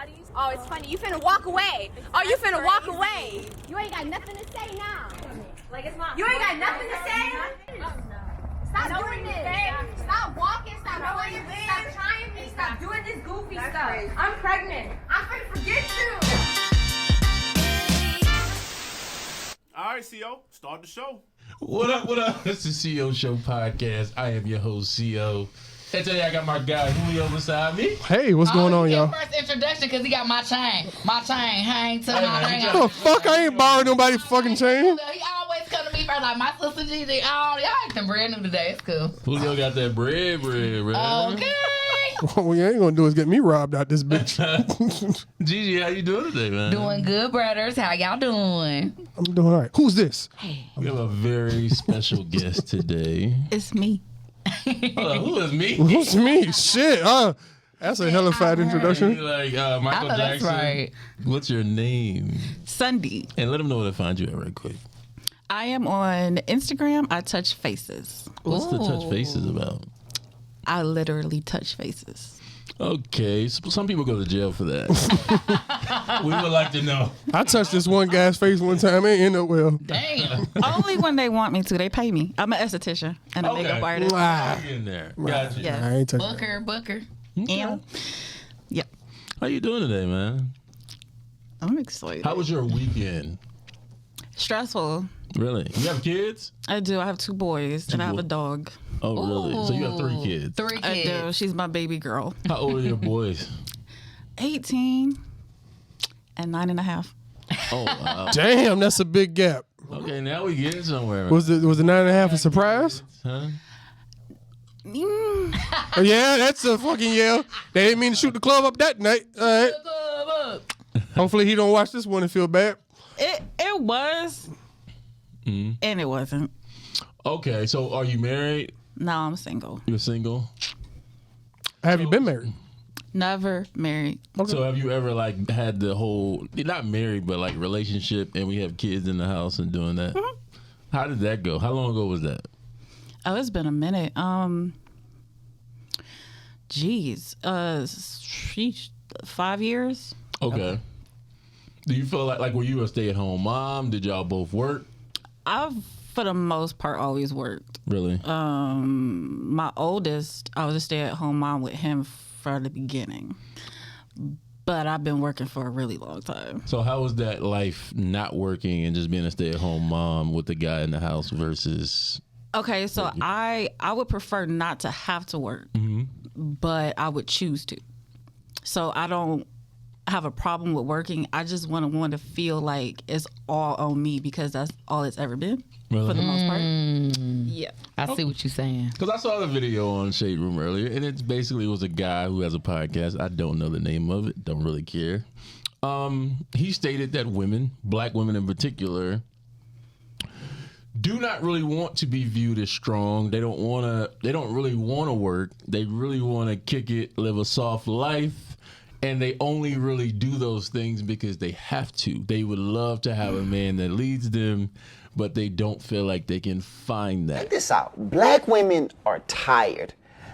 bodies. Oh, it's funny. You finna walk away. Oh, you finna walk away. You ain't got nothing to say now. Like it's not. You ain't got nothing to say. Stop doing this. Stop walking. Stop doing this. Stop trying me. Stop doing this goofy stuff. I'm pregnant. I'm gonna forget you. All right, CO, start the show. What up? It's the CO Show podcast. I am your host, CO. And today I got my guy Julio beside me. Hey, what's going on, y'all? First introduction because he got my chain. My chain hang to my ring. What the fuck? I ain't borrowed nobody's fucking chain. He always come to me first, like my sister Gigi. Y'all acting brand new today. It's cool. Julio got that bread. Okay. What you ain't gonna do is get me robbed out this bitch. Gigi, how you doing today, man? Doing good, brothers. How y'all doing? I'm doing all right. Who's this? We have a very special guest today. It's me. Hold on, who is me? Who's me? Shit. That's a hella fat introduction. Like Michael I know Jackson. that's right. What's your name? Sunday. And let them know where to find you at right quick. I am on Instagram. I touch faces. What's the touch faces about? I literally touch faces. Okay, so some people go to jail for that. We would like to know. I touched this one guy's face one time. It ain't end up well. Damn. Only when they want me to. They pay me. I'm an esthetician and a makeup artist. Wow. Get in there. Gotcha. Yeah. I ain't touching Booker. And yeah, How you doing today, man? I'm excited. How was your weekend? Stressful. Really? You have kids? I do. I have 2 boys and I have a dog. Oh, really? So you have 3 kids. 3 I kids. do. She's my baby girl. How old are your boys? 18 and 9.5. Oh, wow. Damn, that's a big gap. Okay, now we getting somewhere. Was the 9.5 a surprise? Huh? Oh, yeah, that's a fucking yell. They didn't mean to shoot the club up that night. All right. Hopefully he don't watch this one and feel bad. It was, and it wasn't. Okay, so are you married? No, I'm single. You're single? Have you been married? Never married. So have you ever like had the whole, not married, but like relationship and we have kids in the house and doing that? Mm-hmm. How did that go? How long ago was that? Oh, it's been a minute. Sheesh, 5 years. Okay. Do you feel like were you a stay-at-home mom? Did y'all both work? I've, for the most part, always worked. Really? My oldest, I was a stay-at-home mom with him from the beginning. But I've been working for a really long time. So how was that life not working and just being a stay-at-home mom with the guy in the house versus... Okay, so I would prefer not to have to work, but I would choose to. So I don't have a problem with working. I just want to feel like it's all on me because that's all it's ever been for the most part. Yeah. I see what you're saying. Because I saw the video on Shade Room earlier, and it basically was a guy who has a podcast. I don't know the name of it. Don't really care. He stated that women, black women in particular, do not really want to be viewed as strong. They don't really want to work. They really want to kick it, live a soft life. And they only really do those things because they have to. They would love to have a man that leads them, but they don't feel like they can find that. Check this out. Black women are tired.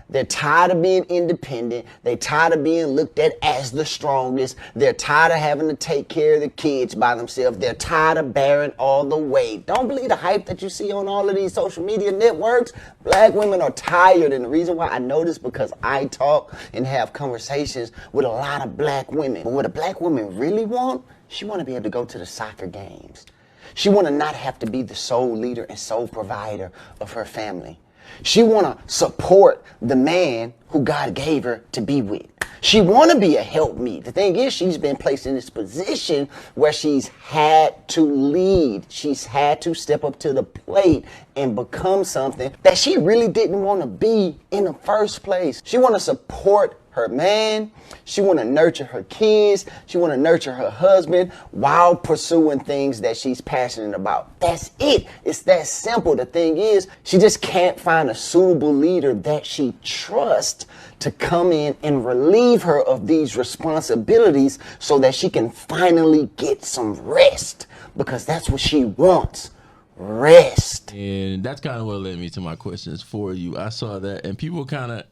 They're tired of being independent. They're tired of being looked at as the strongest. They're tired of having to take care of the kids by themselves. They're tired of bearing all the weight. Don't believe the hype that you see on all of these social media networks. Black women are tired, and the reason why I know this because I talk and have conversations with a lot of black women. But what a black woman really want, she want to be able to go to the soccer games. She want to not have to be the sole leader and sole provider of her family. She want to support the man who God gave her to be with. She want to be a helpmeet. The thing is, she's been placed in this position where she's had to lead. She's had to step up to the plate and become something that she really didn't want to be in the first place. She want to support her man. She want to nurture her kids. She want to nurture her husband while pursuing things that she's passionate about. That's it. It's that simple. The thing is, she just can't find a suitable leader that she trusts to come in and relieve her of these responsibilities so that she can finally get some rest, because that's what she wants. Rest. And that's kind of what led me to my questions for you. I saw that, and people kind of,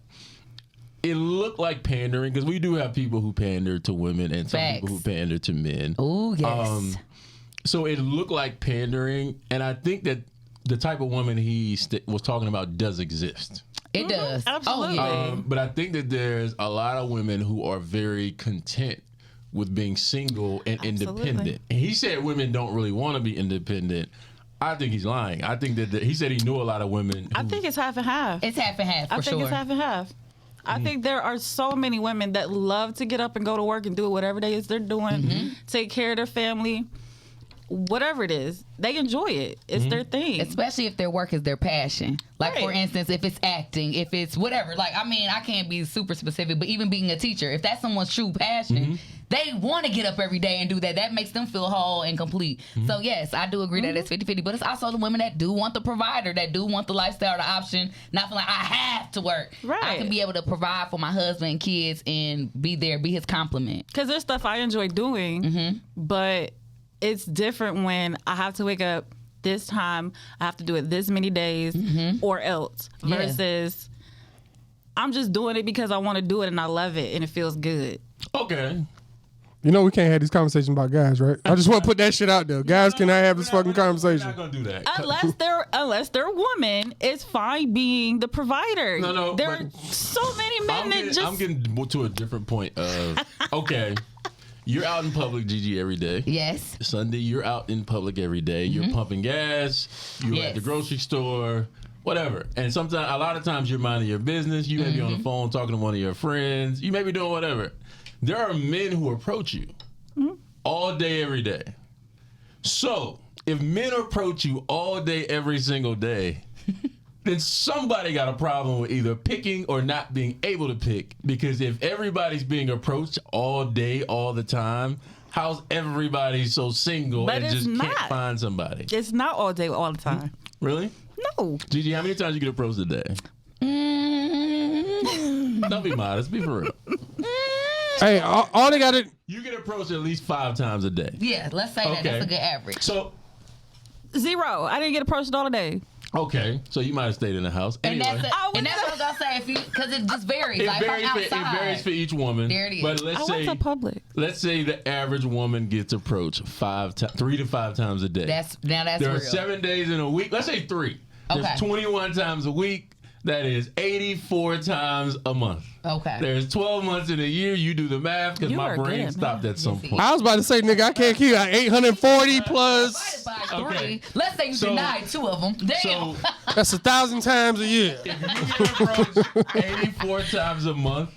it looked like pandering because we do have people who pander to women and some people who pander to men. Oh, yes. So it looked like pandering, and I think that the type of woman he was talking about does exist. It does. Absolutely. Oh, yeah. But I think that there's a lot of women who are very content with being single and independent. And he said women don't really want to be independent. I think he's lying. I think that he said he knew a lot of women. I think it's half and half. It's half and half, for sure. I think it's half and half. I think there are so many women that love to get up and go to work and do whatever it is they're doing, take care of their family, whatever it is. They enjoy it. It's their thing. Especially if their work is their passion. Like, for instance, if it's acting, if it's whatever. Like, I mean, I can't be super specific, but even being a teacher, if that's someone's true passion, they want to get up every day and do that. That makes them feel whole and complete. So, yes, I do agree that it's 50-50. But it's also the women that do want the provider, that do want the lifestyle, the option, not feel like I have to work. Right. I can be able to provide for my husband and kids and be there, be his complement. Because there's stuff I enjoy doing, but it's different when I have to wake up this time, I have to do it this many days or else versus I'm just doing it because I want to do it and I love it and it feels good. Okay. You know we can't have these conversations about guys, right? I just want to put that shit out there. Guys cannot have this fucking conversation. We're not gonna do that. Unless they're a woman, it's fine being the provider. No, there are so many men that just... I'm getting to a different point of, okay, you're out in public, Gigi, every day. Yes. Sunday, you're out in public every day. You're pumping gas. You're at the grocery store. Whatever. And sometimes, a lot of times, you're minding your business. You may be on the phone talking to one of your friends. You may be doing whatever. There are men who approach you all day, every day. So, if men approach you all day, every single day, then somebody got a problem with either picking or not being able to pick. Because if everybody's being approached all day, all the time, how's everybody so single and just can't find somebody? It's not all day, all the time. Really? No. Gigi, how many times you get approached a day? Don't be modest. Be for real. Hey, all they got to... You get approached at least 5 times a day. Yeah, let's say that. That's a good average. So... 0. I didn't get approached all the day. Okay, so you might have stayed in the house. And anyway. that's what I was gonna say. Because it just varies. Like, if I'm outside, it varies for each woman. There it is. But I went to public. Let's say the average woman gets approached 3 to 5 times a day. That's there real. are 7 days in a week. Let's say 3. Okay. There's 21 times a week. That is 84 times a month. Okay. There's 12 months in a year. You do the math because my brain stopped at some point. I was about to say, nigga, I can't keep 840 plus. Divided by 3. Okay. Let's say you denied 2 of them. Damn. So That's 1,000 times a year. if you get approached 84 times a month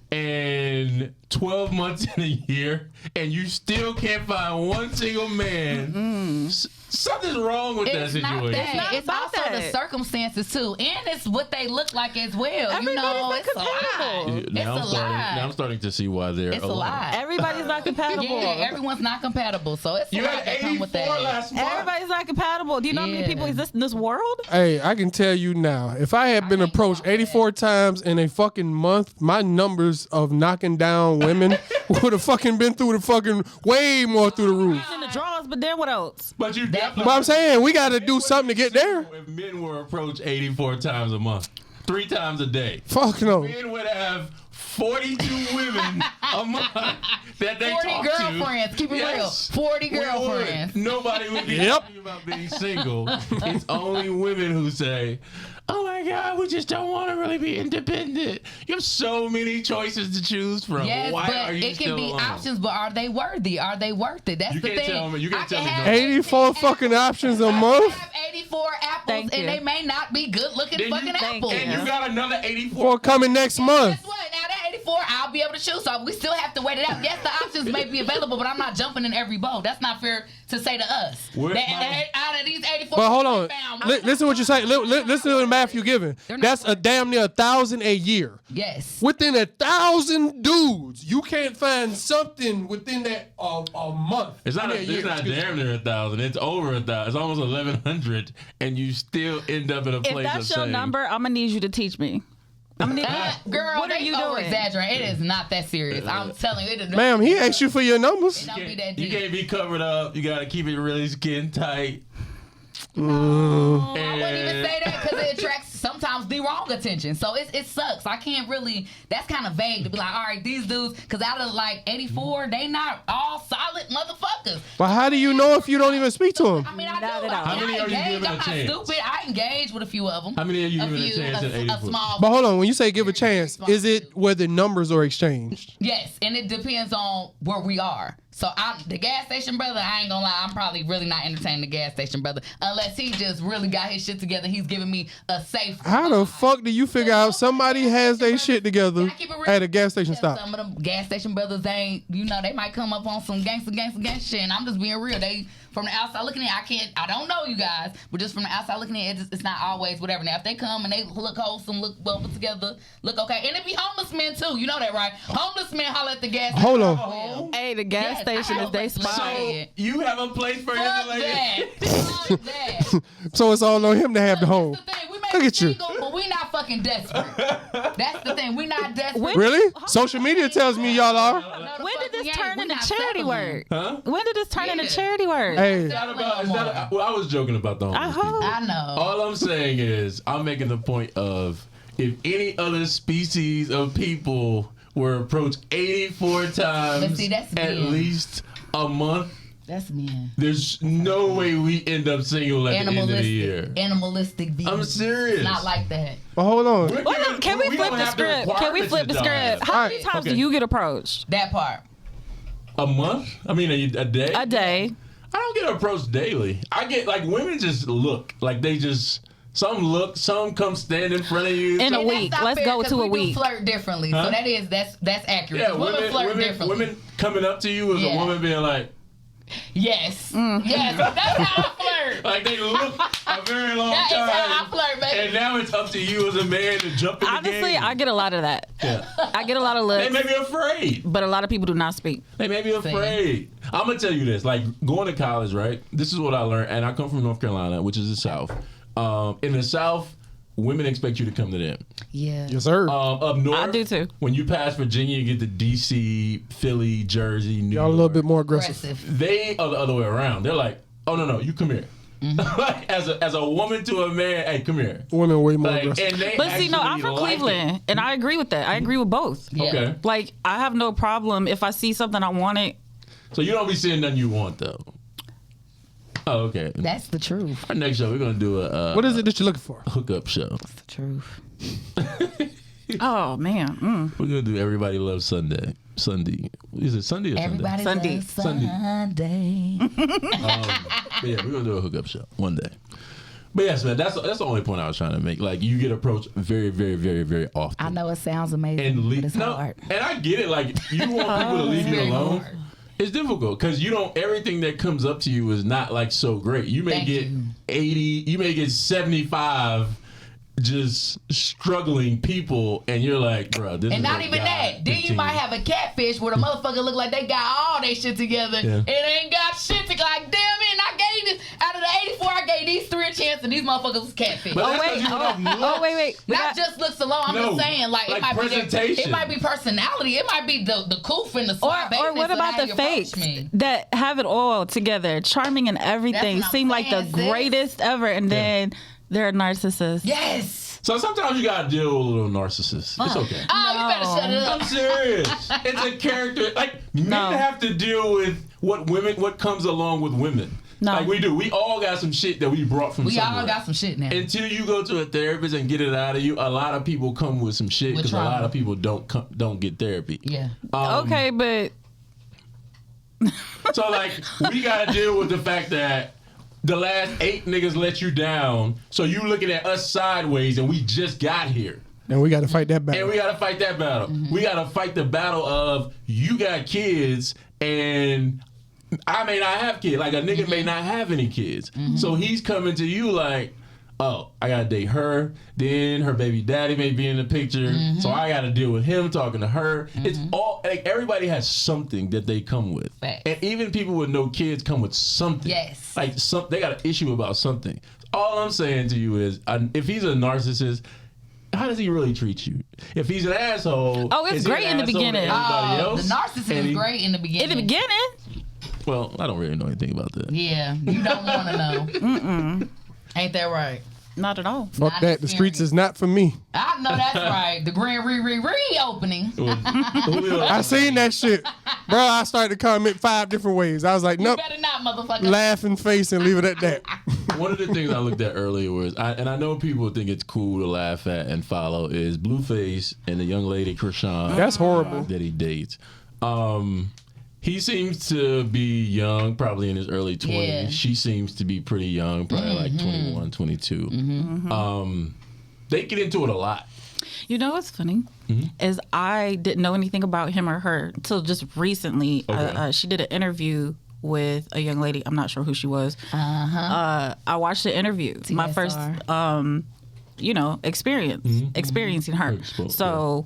and 12 months in a year, and you still can't find one single man, something's wrong with that It's not situation. that. It's about also that. the circumstances too, and it's what they look like as well. Everybody's not it's a lie. compatible. Now It's a lie. I'm starting to see why they're It's a lie. Everybody's not compatible. Yeah, everyone's not compatible, so it's a You lot had that come 84 with that. last month. Everybody's not compatible. Do you know how many Yeah. people exist in this world? Hey, I can tell you now, if I had been approached 84 times in a fucking month, my numbers of knocking down women would have fucking been through the fucking way more through the roof. In the drawers, but then what else? But you definitely. But I'm saying we got to do something to get there. If men were approached 84 times a month, 3 times a day, Fuck no. men would have 42 women a month that they 40 talk girlfriends. to. Keep it Yes. real. 40 We would. girlfriends. Nobody would be Yep. talking about being single. It's only women who say, "Oh my God, we just don't want to really be independent." You have so many choices to choose from. Yes, Why but are you it still can be alone? options, but are they worthy? Are they worth it? That's You the can't thing. tell me- you can't I tell can me have no. 84 fucking options a month? I have 84 apples, Thank and you. they may not be good looking Then you- fucking Thank apples. you. And you got another 84. Or coming next month. Guess what? Now that 84, I'll be able to choose. So we still have to wait it out. Yes, the options may be available, but I'm not jumping in every boat. That's not fair to say to us. Where's That my- out of these 84, But hold on. found- Listen to what you're saying. Listen to the math you're giving. That's a damn near 1,000 a year. Yes. Within 1,000 dudes, you can't find something within that a month. It's not, I mean, a it's year, not excuse me. damn near 1,000. It's over 1,000. It's almost 1,100, and you still end up in a If place that's of your saying, number, I'm gonna need you to teach me. I'm gonna need. Girl, What are they you doing? over-exaggerate. It is not that serious. I'm telling you, it is not. Ma'am, he asked you for your numbers. It don't be that You deep. can't be covered up. You got to keep it really skin tight. I wouldn't even say that because it attracts sometimes the wrong attention. So it sucks. I can't really, that's kind of vague to be like, all right, these dudes, because out of like 84, they not all solid motherfuckers. But how do you know if you don't even speak to them? I mean, I Not do. at all. How many are you giving I'm a not chance? stupid. I engage with a few of them. How many are you giving a chance at 84? A small. But hold on, when you say give a chance, is it where the numbers are exchanged? Yes, and it depends on where we are. So the gas station brother, I ain't gonna lie, I'm probably really not entertaining the gas station brother unless he just really got his shit together. He's giving me a safe. How the fuck do you figure out somebody has their shit together at a gas station stop? Some of them gas station brothers ain't, they might come up on some gangster shit, and I'm just being real. They, from the outside looking in, I don't know you guys, but just from the outside looking in, it's not always whatever. Now, if they come and they look wholesome, look well put together, look okay, and it be homeless men too, you know that, right? Homeless men holler at the gas station. Hold on. Hey, the gas station is they spot. So you have a place for him to lay it? Fuck that. So it's all on him to have the home. That's the thing. We may Look be at you. single, but we not fucking desperate. That's the thing. We not desperate. Really? Social media tells me y'all are. When did this We turn ain't- into we not charity settling. work? Huh? When did this turn into Yeah. charity work? Hey, Well, I was joking about the homeless people. I know. All I'm saying is, I'm making the point of, if any other species of people were approached 84 times But see, that's at men. least a month, That's men. there's no way we end up single at the end of the year. Animalistic beings. I'm serious. Not like that. but hold on. We're Wait, giving- can we we flip don't the have script? Can we requirements flip the that y'all have. script? How many times do you get approached? That part. A month? I mean, a day? A day. I don't get approached daily. I get, like, women just look. Like, they just, some look, some come stand in front of you. In a some- week. That's not Let's fair, go 'cause to a we week. do flirt differently. Huh? So that's accurate. Yeah, women flirt differently. women coming up to you as a Yeah. woman being like, Yes. Yes. That's how I flirt. like they look a very long That is time. how I flirt, baby. And now it's up to you as a man to jump in the Honestly, game. I get a lot of that. Yeah. I get a lot of They looks, may be afraid. but a lot of people do not speak. They may be afraid. I'm gonna tell you this: like going to college, right? This is what I learned, and I come from North Carolina, which is the South. In the South, women expect you to come to them. Yeah. Yes, sir. Up north, I do too. When you pass Virginia, you get to DC, Philly, Jersey, New Y'all a York. little bit more aggressive. Aggressive. They are the other way around. They're like, oh no, you come here. Like, as a woman to a man, hey, come here. Women way more Like, aggressive. and they But see, no, I'm actually from like Cleveland, it. and I agree with that. I agree with both. Yeah. Okay. Like, I have no problem if I see something I wanted. So you don't be seeing nothing you want though. Oh, okay. That's the truth. Our next show, we're gonna do a What is it that you're looking for? hookup show. That's the truth. Oh man, We're gonna do Everybody Loves Sunday. Sunday. Is it Sunday or Everybody Sunday. loves Sunday. But yeah, we're gonna do a hookup show one day. But yes, man, that's the only point I was trying to make. Like, you get approached very, very, very, very often. I know it sounds amazing, And but it's hard. and I get it. Like, you want people to leave you very alone. hard. It's difficult because everything that comes up to you is not like so great. You may Thank get you. 80, you may get 75 just struggling people, and you're like, bro, this is And not what even God that. Then you continue. might have a catfish where the motherfucker look like they got all their shit together Yeah. and ain't got shit to like, damn it, I gave this out of the 84, I gave these 3 a chance and these motherfuckers was catfish. But oh that's 'cause wait, you don't have oh wait. We Not got- just looks alone. I'm No, just saying, like it like might be presentation. it might be personality. It might be the coof and the Or suave. what about the fakes that have it all together, charming and everything, That's what I'm seem like the saying, sis. greatest ever, and then they're a narcissist. Yes. So sometimes you gotta deal with a little narcissist. It's okay. Oh, you better shut it I'm up. serious. It's a character. Like, men No. have to deal with what comes along with women. No. Like we do. We all got some shit that we brought from We somewhere. all got some shit now. Until you go to a therapist and get it out of you, a lot of people come with some shit With because a lot trauma. of people don't get therapy. Yeah. Okay, but So like, we gotta deal with the fact that the last 8 niggas let you down, so you looking at us sideways, and we just got here. And we got to fight that And battle. we gotta fight that battle. We gotta fight the battle of you got kids and I may not have kids. Like a nigga may not have any kids. So he's coming to you like, oh, I gotta date her. Then her baby daddy may be in the picture. So I gotta deal with him talking to her. It's all like everybody has something that they come with. Facts. And even people with no kids come with something. Yes. Like they got an issue about something. All I'm saying to you is if he's a narcissist, how does he really treat you? If he's an asshole, Oh, it's is he great an in the asshole to beginning. everybody Oh, else? the narcissist And is he- great in the beginning. in the beginning, Well, I don't really know anything about that. Yeah, you don't want to know. Ain't that right? Not at all. Fuck Not that. The streets is not for me. I know that's right. The grand reopening. I seen that shit. Bro, I started to comment 5 different ways. I was like, nope. Better not, motherfucker. Laughing face and leave it at that. One of the things I looked at earlier was, and I know people think it's cool to laugh at and follow, is Blueface and the young lady Krishan. That's horrible. That he dates. He seems to be young, probably in his early 20s. Yeah. She seems to be pretty young, probably like 21, 22. They get into it a lot. You know what's funny? Is I didn't know anything about him or her until just recently. Okay. She did an interview with a young lady. I'm not sure who she was. I watched the interview. TSR. My first, experiencing her. So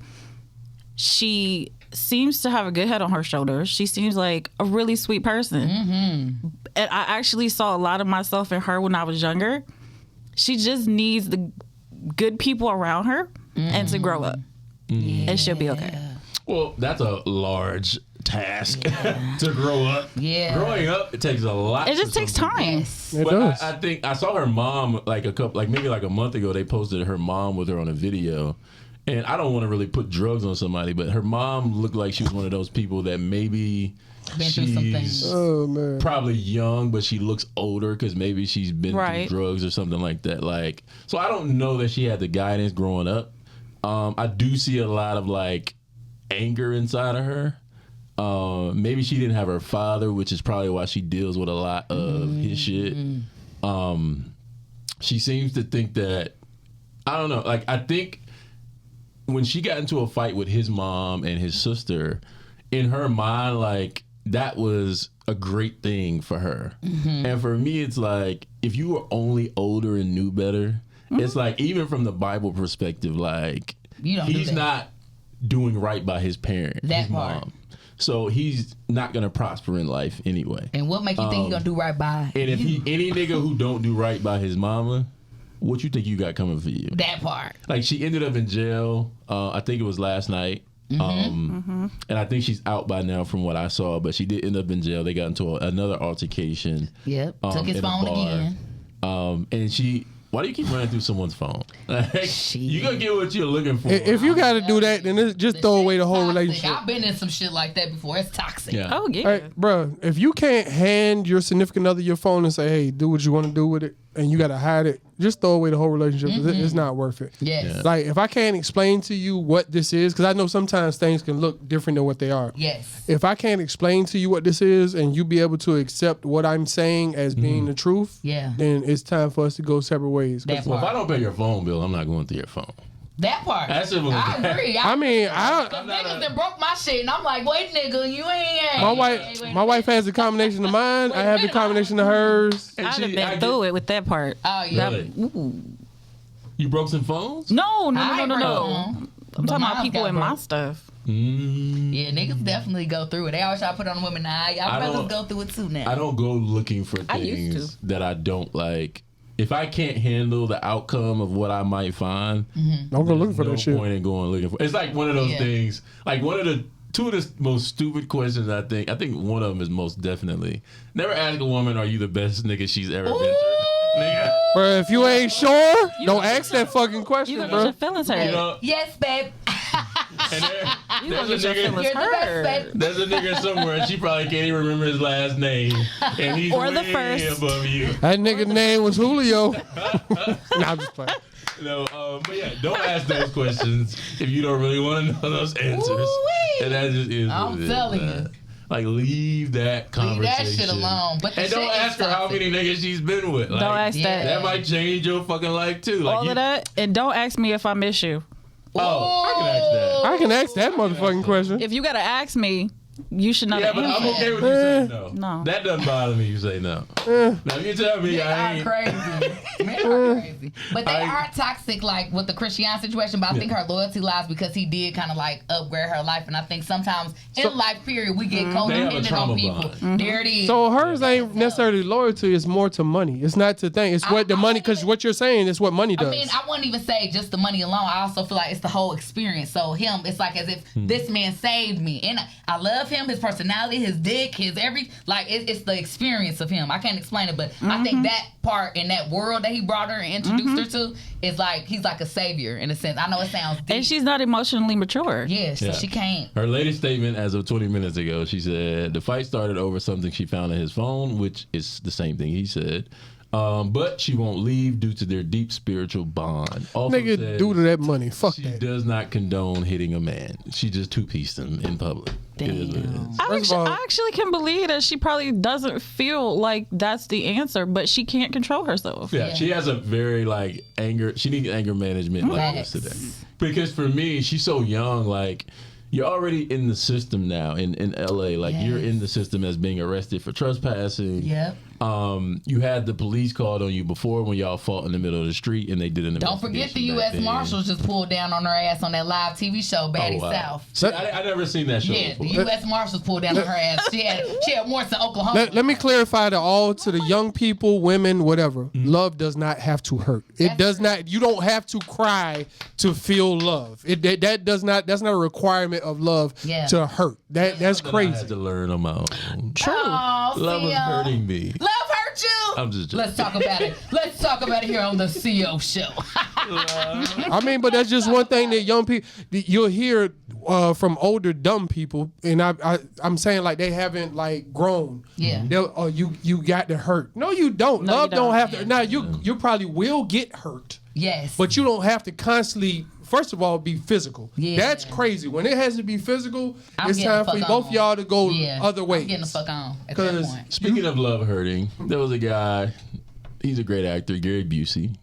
she seems to have a good head on her shoulders. She seems like a really sweet person. And I actually saw a lot of myself in her when I was younger. She just needs the good people around her and to grow up. And she'll be okay. Well, that's a large task to grow up. Yeah. Growing up, it takes a lot. It just takes time. It But does. I think I saw her mom maybe a month ago. They posted her mom with her on a video. And I don't want to really put drugs on somebody, but her mom looked like she was one of those people that maybe Been through some things. she's Oh, man. probably young, but she looks older because maybe she's been Right. through drugs or something like that. Like, so I don't know that she had the guidance growing up. I do see a lot of like anger inside of her. Maybe she didn't have her father, which is probably why she deals with a lot of his shit. She seems to think that, I don't know, like I think when she got into a fight with his mom and his sister, in her mind, like that was a great thing for her. And for me, it's like if you were only older and knew better, it's like even from the Bible perspective, like You don't do he's that. not doing right by his parent, That his part. mom. So he's not gonna prosper in life anyway. And what make you think he gonna do right by And if you? any nigga who don't do right by his mama, what you think you got coming for you? That part. Like she ended up in jail. I think it was last night. And I think she's out by now from what I saw, but she did end up in jail. They got into another altercation. Yep. Took his in a phone bar. again. And why do you keep running through someone's phone? Like, you gonna get what you're looking for. If you got to do that, then just throw away the whole Toxic. relationship. I've been in some shit like that before. It's toxic. Yeah. Oh, yeah. Hey, bro, if you can't hand your significant other your phone and say, hey, do what you want to do with it, and you got to hide it, just throw away the whole relationship. 'Cause it's not worth it. Yes. Like, if I can't explain to you what this is, because I know sometimes things can look different than what they are. Yes. If I can't explain to you what this is and you be able to accept what I'm saying as being the truth, Yeah. then it's time for us to go separate ways. 'Cause That Well, if I part. don't pay your phone bill, I'm not going through your phone. That part. That's simple as I that. agree. I mean, Cause niggas that broke my shit, and I'm like, wait, nigga, you ain't. my wife has a combination of mine. I have the combination of hers. And I'd have I been get- through it with that part. Oh yeah. Really? You broke some phones? No. I ain't broke I'm talking about mine's people got in my broke. stuff. Yeah, niggas definitely go through it. They always try to put on the women. Nah, y'all I brothers don't- go through it too now. I don't go looking for I used things that I don't like. If I can't handle the outcome of what I might find, Don't go looking for no that shit. point in going looking for. It's like one of those Yeah. things. Like two of the most stupid questions. I think one of them is most definitely never ask a woman, "Are you the best nigga she's ever been through?" Nigga, Bro, if you ain't sure, don't ask that fucking question, You gonna get bro. your feelings hurt. you know. Yes, babe. And You there's gonna a get your nigga. feelings You're the best, hurt. babe. There's a nigga somewhere, and she probably can't even remember his last name, and he's Or the way first. above you. That nigga name was Julio. Nah, I'm just playing. No, but yeah, don't ask those questions if you don't really want to know those answers. Ooh-wee. And that just is. I'm what it is, telling you. man. Like, leave that Leave conversation. that shit alone. But the And don't shit is ask her how toxic. many niggas she's been with. Like, Don't ask Yeah. that might change your fucking life too. Like, All of that, and don't ask me if I miss you. Oh, I can ask that. I can ask that motherfucking question. If you gotta ask me, you should know Yeah, the but answer. I'm okay with you saying no. No. That doesn't bother me. You say no. Now if you tell me Men I are ain't. crazy. Men are crazy. But they I- are toxic, like with the Christian situation. But I think her loyalty lies because he did kind of like upgrade her life. And I think sometimes in life, period, we get They have a codependent trauma on people. bond. There it is. So hers ain't necessarily loyalty. It's more to money. It's not to thing. It's what the I money, wouldn't because even- what you're saying is what money I does. mean, I wouldn't even say just the money alone. I also feel like it's the whole experience. So him, it's like as if this man saved me. And I love love him, his personality, his dick, his it's the experience of him. I can't explain it, but I think that part in that world that he brought her and introduced her to is like he's like a savior in a sense. I know it sounds deep. And she's not emotionally mature. Yeah, so she can't. Her latest statement as of 20 minutes ago, she said the fight started over something she found on his phone, which is the same thing he said. But she won't leave due to their deep spiritual bond. Also Nigga, says due to that money. Fuck she that. does not condone hitting a man. She just two-pieced him in public. It is what it is. I actually can believe that she probably doesn't feel like that's the answer, but she can't control herself. Yeah, she has a very anger. She needs anger management like this today. Because for me, she's so young. Like you're already in the system now in LA. Like you're in the system as being arrested for trespassing. Yep. You had the police called on you before when y'all fought in the middle of the street and they did an Don't forget the investigation back U.S. then. Marshals just pulled down on her ass on that live TV show, Baddie South. See, I never seen that show Yeah, before. the U.S. Marshals pulled down on her ass. She had warrants in Oklahoma. Let me clarify to the young people, women, whatever. Love does not have to hurt. It does not. You don't have to cry to feel love. That's not a requirement of love to hurt. That's crazy. I had to learn on my own. True. Oh, Love was hurting me. Love hurt you. I'm just joking. Let's talk about it. Let's talk about it here on the CO show. I mean, but that's just one thing that young people you'll hear from older dumb people, and I'm saying like they haven't like grown. Yeah. You got to hurt. No, you don't. No, Love you don't. don't have to. Now you probably will get hurt. Yes. But you don't have to constantly. First of all, be physical. Yeah. That's crazy. When it has to be physical, I'm it's getting time the for fuck both on. y'all to go other I'm ways. getting the fuck on at that 'Cause point. Speaking of love hurting, there was a guy. He's a great actor, Gary Busey.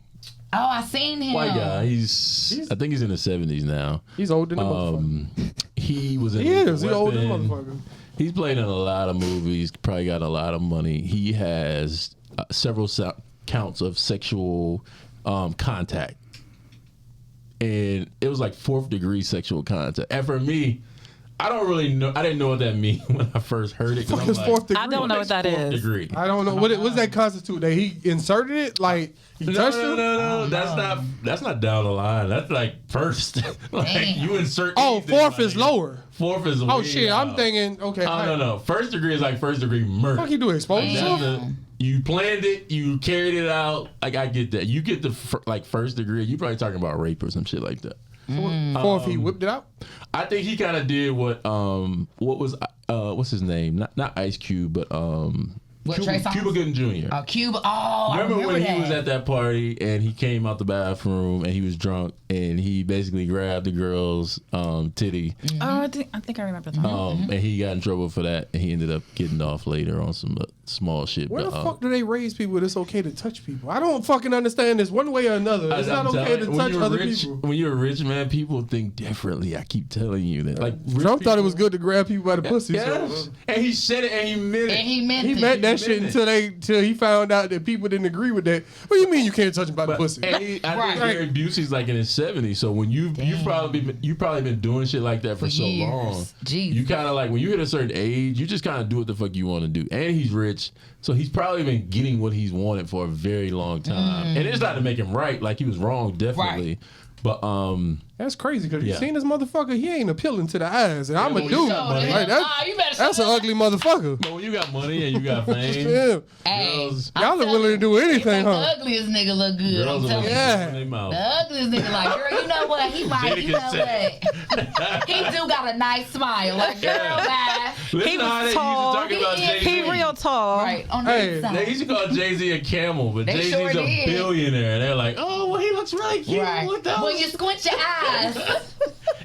Oh, I seen him. White guy. I think he's in his 70s now. He's older than a motherfucker. He was in He is. He Lethal older than a Weapon. motherfucker. He's played in a lot of movies. Probably got a lot of money. He has several counts of sexual contact. And it was like 4th degree sexual contact. And for me, I don't really know. I didn't know what that means when I first heard it. 'Cause Fuck I'm is like, 4th degree? I don't know what that 4th is. degree. I don't know. What's that constitute? That he inserted it? Like he touched it? No. That's not down the line. That's like first. Like you insert. Oh, anything, 4th my is nigga. lower. 4th is. Oh way shit! out. I'm thinking. Okay. No. 1st degree is like 1st degree murder. Fuck you do expose yourself? You planned it. You carried it out. Like I get that. You get the 1st degree. You probably talking about rape or some shit like that. 4th he whipped it out. I think he kind of did what was what's his name? Not Ice Cube, but Trey Songz? Cuba Gooding Jr. Oh, Cuba. Oh, Remember I remember when that. he was at that party and he came out the bathroom and he was drunk and he basically grabbed the girl's titty Oh, I think I remember that. and he got in trouble for that and he ended up getting off later on some small shit. Where but, the fuck do they raise people that it's okay to touch people? I don't fucking understand this one way or another. It's not I'm okay to telling you, touch other rich, people. When you're a rich man, people think differently. I keep telling you that. Like Trump thought it was good to grab people by the pussy. Yes. So, And he said it and he meant it. And he meant he it. meant that He shit meant it. until he found out that people didn't agree with that. What do you mean you can't touch him by the pussy? And I think Right. Gary Busey's like in his 70s. So when you've probably been doing shit like that for so years. long. Jesus. You kind of like when you hit a certain age, you just kind of do what the fuck you want to do. And he's rich, so he's probably been getting what he's wanted for a very long time. And it's not to make him right, like he was wrong, definitely. But That's crazy because you Yeah. seen this motherfucker. He ain't appealing to the eyes, and I'm a well, dude. you got money. Like, You better that's an ugly motherfucker. but when you got money and you got fame, Yeah. Hey, girls, Y'all are willing to do anything, the huh? ugliest nigga look good. girls I'm are telling you. Yeah. in their mouth. The ugliest nigga like, girl, you know what? He might, Jada you know can say. what? He do got a nice smile. Like, girl, bye. Listen He to how they was used to tall. talk about He- Jay-Z. He real tall. Right, on the Hey, inside. They used to call Jay-Z a camel, but They Jay-Z's sure a did. billionaire. They're like, oh, well, he looks really cute. Right. What the When you squint your eyes,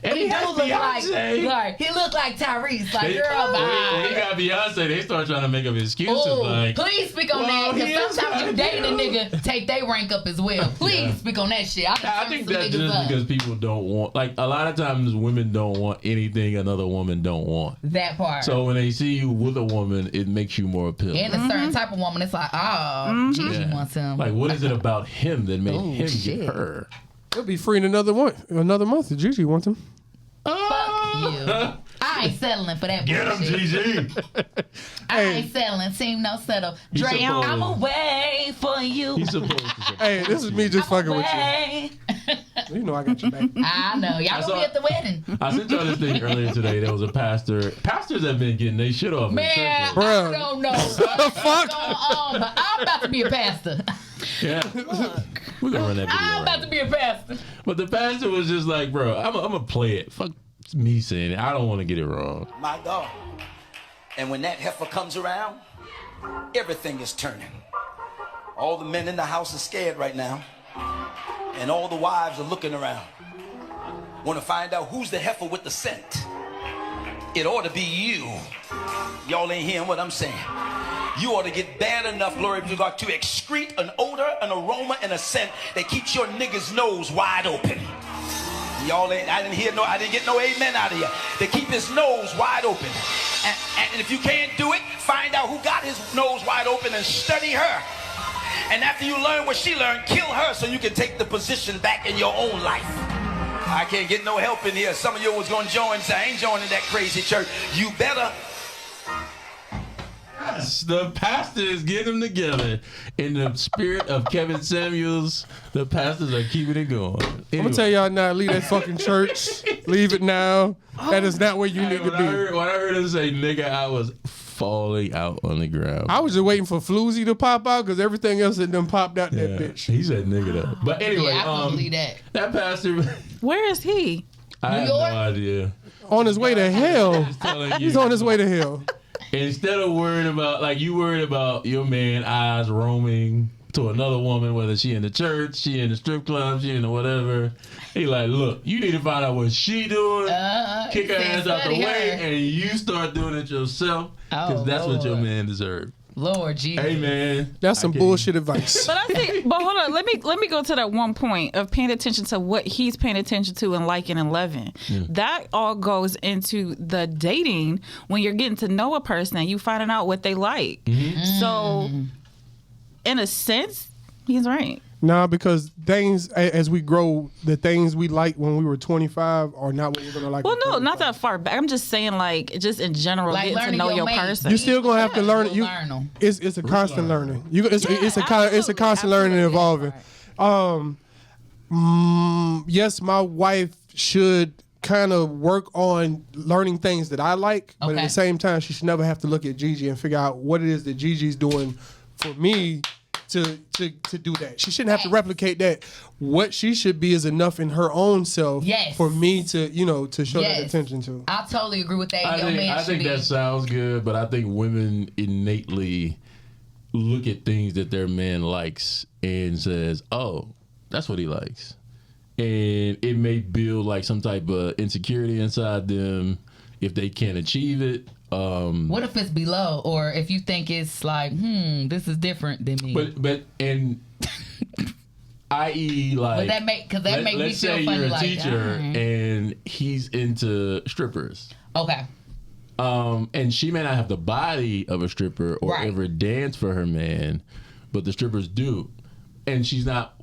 And he he has do look like, Beyonce. right, he look like Tyrese. Like, They- girl, when he bye. got Beyonce, they start trying to make up excuses Ooh, like, please speak on well, that, he is because sometimes you kinda dating a cute. nigga, take their rank up as well. Please speak on that shit. I think that's just because people don't want, like, a lot of times women don't want anything another woman don't want. that part. So when they see you with a woman, it makes you more appealing. And a certain type of woman, it's like, oh, Gigi Yeah. wants him. Like, what is it about him that made Oh, him shit. get her? He'll be free in another month. Gigi wants him. Fuck you. I ain't settling for that Get him, bullshit. GG. I ain't settling. Team no settle. He's Dre, supposed- I'm away for you. He's supposed to say, Hey, this is me just fucking with you. Away. You know I got your back. I know. Y'all gonna be at the wedding. I sent y'all this thing earlier today. There was a pastor. Pastors have been getting their shit off. Man, in church. I don't know what's going on, but I'm about to be a pastor. Yeah. We're gonna run that video. I'm about to be a pastor. But the pastor was just like, bro, I'm gonna play it. Fuck me saying it. I don't want to get it wrong. My God. And when that heifer comes around, everything is turning. All the men in the house are scared right now. And all the wives are looking around. Want to find out who's the heifer with the scent. It ought to be you. Y'all ain't hearing what I'm saying. You ought to get bad enough, glory to God, to excrete an odor, an aroma, and a scent that keeps your nigga's nose wide open. Y'all ain't, I didn't get no amen out of you. To keep his nose wide open. And if you can't do it, find out who got his nose wide open and study her. And after you learn what she learned, kill her so you can take the position back in your own life. I can't get no help in here. Some of you was going to join, say, I ain't joining that crazy church. You better. The pastor is getting them together in the spirit of Kevin Samuels. The pastors are keeping it going. Anyway. I'm gonna tell y'all now, leave that fucking church. Leave it now. That is not where you need to be. When I heard him say nigga, I was falling out on the ground. I was just waiting for Floozy to pop out because everything else had done popped out that bitch. He said nigga though. But anyway, Yeah, I can believe that. That pastor. Where is he? I have no idea. On his way to hell. He's on his way to hell. Instead of worrying about, like, you worried about your man eyes roaming to another woman, whether she in the church, she in the strip club, she in the whatever. He like, look, you need to find out what she doing, kick her ass out the way, and you start doing it yourself, because that's what your man deserves. Lord Jesus. Hey man, that's some bullshit advice. But I think, but hold on, let me go to that one point of paying attention to what he's paying attention to and liking and loving. Yeah. That all goes into the dating when you're getting to know a person and you finding out what they like. Mm-hmm. So, in a sense, he's right. Nah, because things as we grow, the things we liked when we were 25 are not what we're gonna like. Well, no, not that far back. I'm just saying, like, just in general, like getting to know your person. You still gonna have to learn. It's a constant learning. It's a constant learning and evolving. Yes, my wife should kind of work on learning things that I like, but at the same time, she should never have to look at Gigi and figure out what it is that Gigi's doing for me. To do that. She shouldn't have to replicate that. What she should be is enough in her own self for me to, to show that attention to. I totally agree with that. I think that sounds good, but I think women innately look at things that their man likes and says, oh, that's what he likes. And it may build like some type of insecurity inside them if they can't achieve it. What if it's below, or if you think it's like, this is different than me? But i.e. like, but that make me feel funny. Let's say you're a teacher and he's into strippers. Okay. And she may not have the body of a stripper or ever dance for her man, but the strippers do, and he's not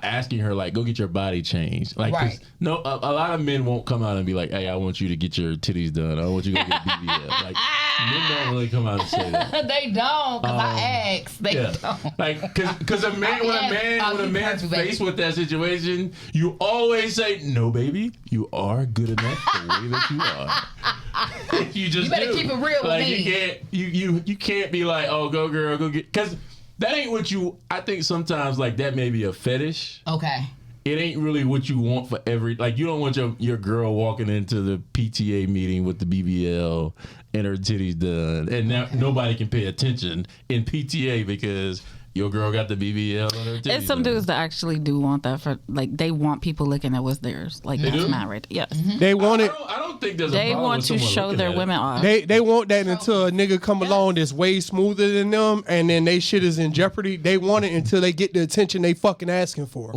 asking her like, go get your body changed. Like, no, a lot of men won't come out and be like, hey, I want you to get your titties done. I want you to go get BBL. Like, men don't really come out and say that. They don't, because I asked. They don't. Like, because when a man's faced with that situation, you always say, no, baby, you are good enough the way that you are. You better keep it real with me. You can't be like, oh, go girl, go get, because that ain't what I think sometimes like that may be a fetish. Okay. It ain't really what you want for like you don't want your girl walking into the PTA meeting with the BBL and her titties done. And now nobody can pay attention in PTA because your girl got the BBL on her titties. It's some dudes that actually do want that for, like, they want people looking at what's theirs. Like, that's not right. Yes. They want it. I don't think there's a They problem want with to someone show looking their at women it. off. They want that until a nigga come along that's way smoother than them, and then they shit is in jeopardy. They want it until they get the attention they fucking asking for.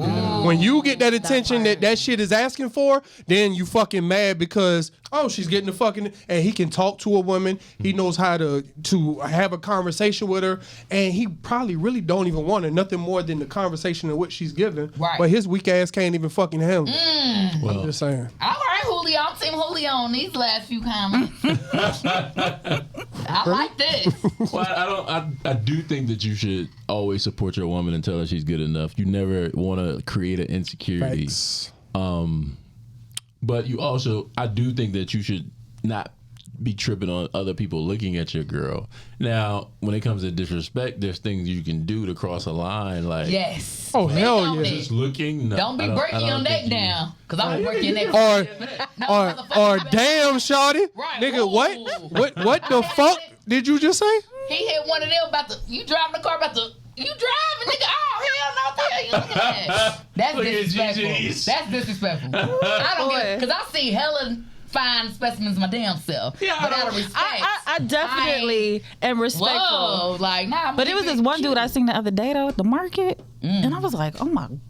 When you get that attention that shit is asking for, then you fucking mad because, oh, she's getting the fucking, and he can talk to a woman. He knows how to have a conversation with her, and he probably really don't even want her nothing more than the conversation and what she's giving. Right. But his weak ass can't even fucking handle it. Well, I'm just saying. All right, Julio. I'm Team Julio on these last few comments. I like this. Well, I do think that you should always support your woman and tell her she's good enough. You never want to create an insecurity. Thanks. But you also, I do think that you should not be tripping on other people looking at your girl. Now, when it comes to disrespect, there's things you can do to cross a line. Like, Yes. Oh, hell yeah. just looking. No, Don't be breaking your neck down, because I'm going to break your neck. Or damn, shawty. Right. Nigga, Ooh. what the fuck did you just say? He hit one of them you driving the car you driving, nigga. Oh, hell no, the hell you looking at? That's Look at disrespectful. GG's. That's disrespectful. I don't get, because I see hella fine specimens my damn self. Yeah, but out of respect. I definitely am respectful. Whoa, like, nah. But it was this one dude I seen the other day though at the market, and I was like, oh my god.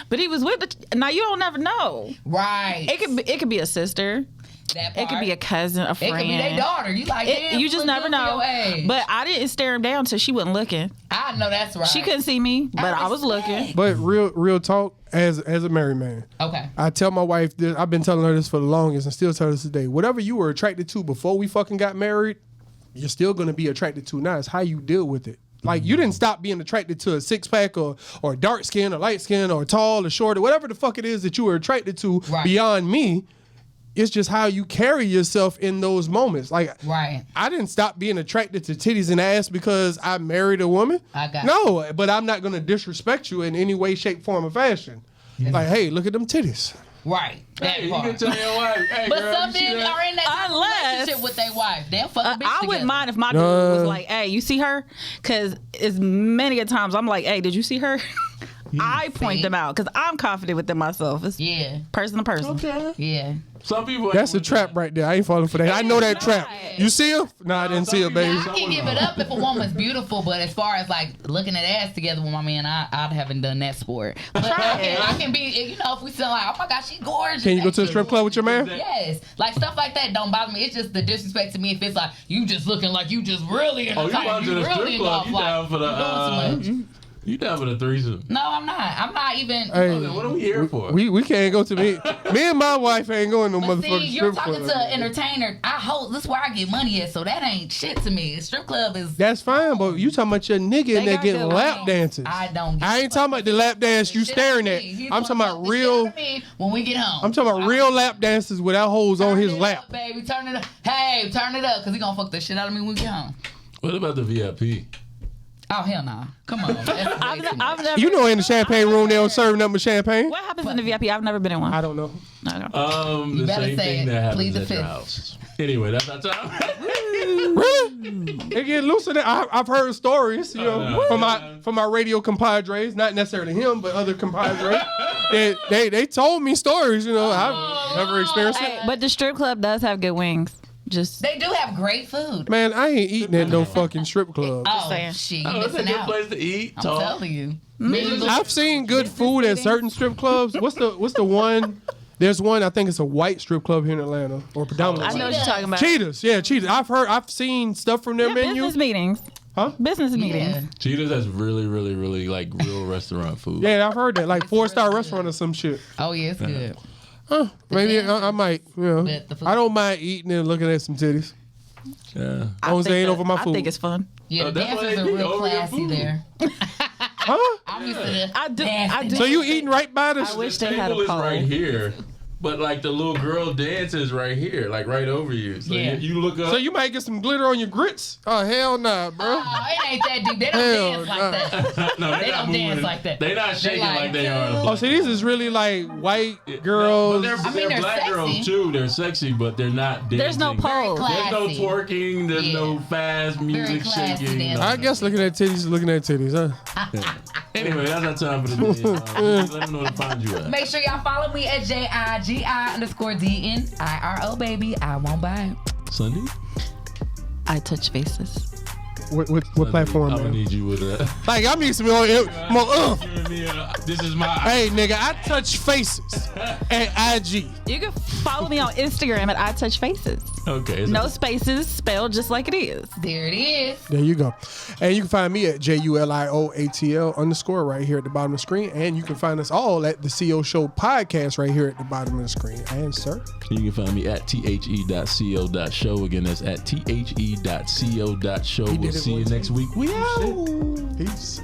But he was with now you don't never know. Right. It could be a sister. That It could be a cousin, a friend. It could be their daughter. You like, damn, you just never know. But I didn't stare him down until she wasn't looking. I know that's right. She couldn't see me, but I was looking. But real talk, as a married man. Okay. I tell my wife this, I've been telling her this for the longest and still tell her this today. Whatever you were attracted to before we fucking got married, you're still gonna be attracted to now. It's how you deal with it. Like, you didn't stop being attracted to a six-pack or dark skin or light skin or tall or short or whatever the fuck it is that you were attracted to beyond me. It's just how you carry yourself in those moments. Like, right. I didn't stop being attracted to titties and ass because I married a woman. No, but I'm not going to disrespect you in any way, shape, form, or fashion. Like, hey, look at them titties. Right. Hey, you can tell your wife, hey, but girl, some men are in that relationship with their wife. They'll fuck a bitch I wouldn't mind if my dude was like, hey, you see her? Because as many a times I'm like, hey, did you see her? I point them out because I'm confident within myself. It's person to person. Okay. Yeah. Some people. That's a trap right there. I ain't falling for that. I know that trap. You see her? No, I didn't see her, baby. I can give it up if a woman's beautiful, but as far as like looking at ass together with my man, I haven't done that sport. But I can be, you know, if we still like, oh my gosh, she's gorgeous. Can you go to the strip club with your man? Yes. Like stuff like that don't bother me. It's just the disrespect to me if it's like, you just looking like you just really in the you to the strip club. You down for the you down for the threesome? No, I'm not. I'm not even. Hey, what are we here for? We can't go to me. Me and my wife ain't going no motherfucking See, you're strip talking club. to an entertainer. I hope this is where I get money at, so that ain't shit to me. A strip club is. That's fine, but you talking about your nigga in there getting lap dances. I don't. I ain't talking about the lap dance you staring at. I'm talking about real. When we get home. I'm talking about real lap dances without holes on his lap. Baby, turn it up. Hey, turn it up, because he gonna fuck the shit out of me when we get home. What about the VIP? Oh, hell no. Come on. I've never, You know, in the champagne room, they don't serve nothing but champain. what happens in the VIP? I've never been in one. I don't know. The better same say thing it. that happens Plead the at your fifth. house. Anyway, that's our time. Really? They get loose in there. I've heard stories, you know, from my radio compadres, not necessarily him, but other compadres. they told me stories, you know. I've never experienced it. Hey, but the strip club does have good wings. They do have great food. Man, I ain't eating at no fucking strip club. Oh, shit. You It's a missing good out. place to eat. I'm Talk. telling you. I've seen good food at certain strip clubs. What's the one? There's one, I think it's a white strip club here in Atlanta, or predominantly. I know what you're talking about. Cheetahs, yeah, Cheetahs. I've seen stuff from their menu. Business meetings. Huh? Business meetings. Cheetahs has really, really, really like real restaurant food. Yeah, I've heard that, like 4-star restaurant or some shit. Oh, yeah, it's good. Maybe I might, you know. I don't mind eating and looking at some titties. Yeah. As long as they ain't over my food. I think it's fun. Yeah, the that's why dancers they are be real over your classy food. there. Huh? I'm used to the I do. dancing. So you eating right by the I wish they The had table a is pole. right here, but like the little girl dances right here, like right over you. So Yeah. you look up. So you might get some glitter on your grits. Oh hell nah, bro. Oh, it ain't that deep. They don't Hell dance like that. no, They don't dance like that. They not shaking like- like they are. Oh, see, these is really like white But girls. they're they're black sexy. girls too. They're sexy, but they're not dancing. There's no pole. There's no Classy. twerking. There's no fast music classy shaking. dancing. I guess looking at titties is looking at titties, huh? Anyway, that's our time for the day. Let them know to find you at. Make sure y'all follow me at JIGI_DNIRO, baby. I won't buy it. Sunday? I touch faces. What platform, I'm gonna man? need you with that. Like, I need some more. This is my. Hey, nigga, I touch faces at IG. You can follow me on Instagram at I touch faces. Okay. No spaces, spelled just like it is. There it is. There you go. And you can find me at JULIOATL_ right here at the bottom of the screen. And you can find us all at the CO Show podcast right here at the bottom of the screen. And sir, You can find me at the.co.show. Again, that's at the.co.show. We'll see you next week. We out. peace.